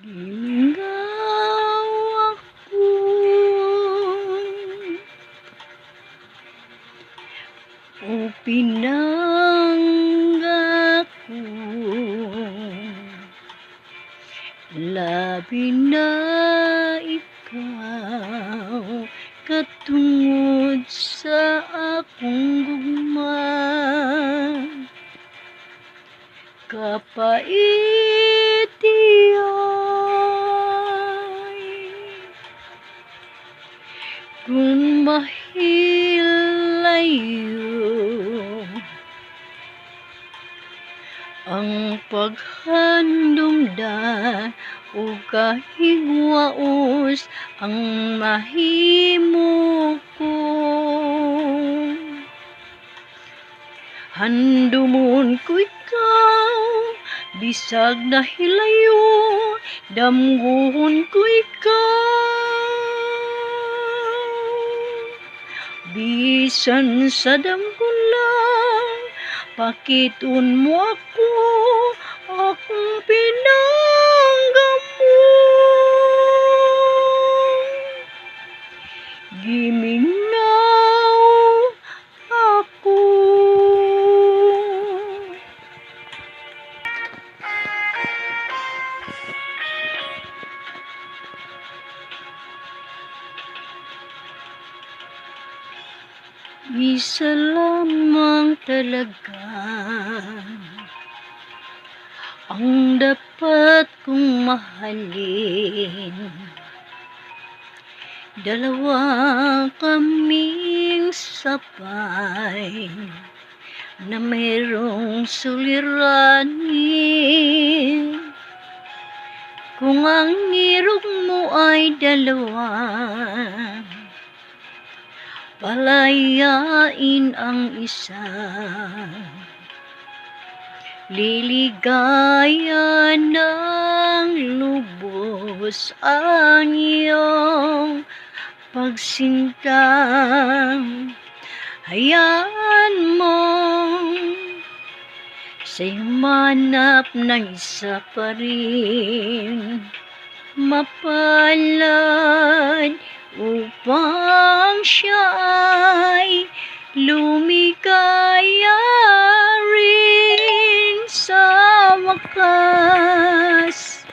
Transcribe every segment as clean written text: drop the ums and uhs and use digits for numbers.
Gimingaw ako, o pinangga ko, labi na ikaw katungod sa akong gugma. Kapait iyay kung mahilayo ang paghandumda o kahigwaos ang mahimo ko. Handumon ko ikaw, bisag na hilayo, damguhon ko ikaw. Bisan sa damgon lang, pakiton mo ako, akong pinangga mo. Gimingaw ako. Isa lamang talaga ang dapat kong mahalin. Dalawa kaming sabay na mayroong suliranin. Kung ang ngirog mo ay dalawa, palayain ang isa. Liligaya ng lubos ang iyong pagsinta. Hayaan mo sa'yo manap ng isa pa rin mapalad upang siya ay lumigaya rin sa wakas.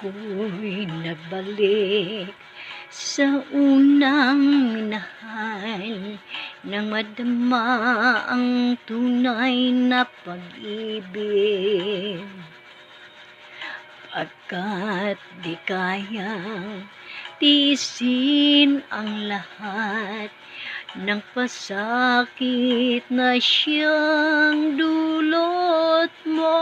Ako'y nabalik sa unang minahal nang madama ang tunay na pag-ibig. Pagkat di kayang tiisin ang lahat ng pasakit na siyang dulot mo.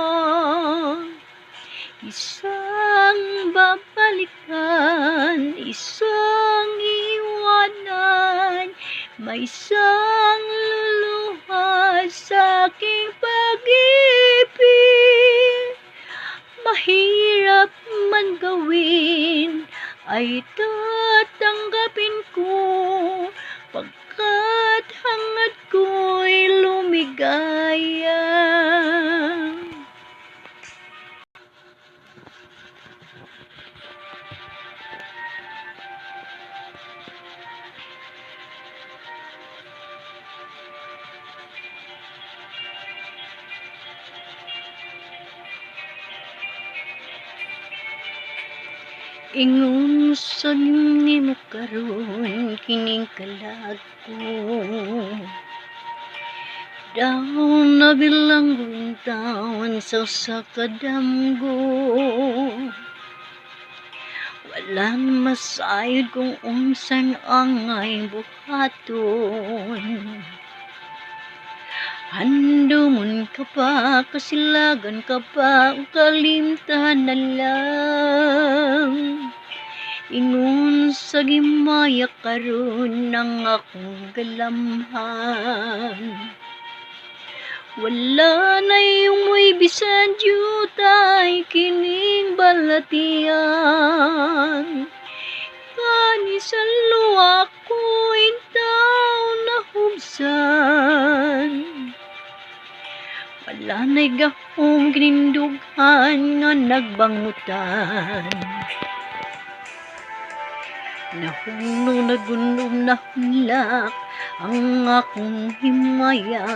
Isang babalikan, isang iwanan, may isang luluha sa aking pag-ibig. Mahirap man gawin ay tatanggapin ko, pagkat hangad ko'y lumigaya. Ingon sa nimo karon kining kalag ko, daw na bilanggong taon sa usa ka damgo. Wala masayod kung unsan angay buhaton. Handumon ka pa, kasilagan ka pa, o kalimtahan na lang. Ingon sa gimaya karon ng akong galamhan. Wala na yung mo'y bisan jutay kining balas sa tiyang. Kani sa luwa ko itaw na hubsan. Wala na'y gahong ginindughan nga nagbangutan. Nahunong nagunom na hunlak ang akong himaya.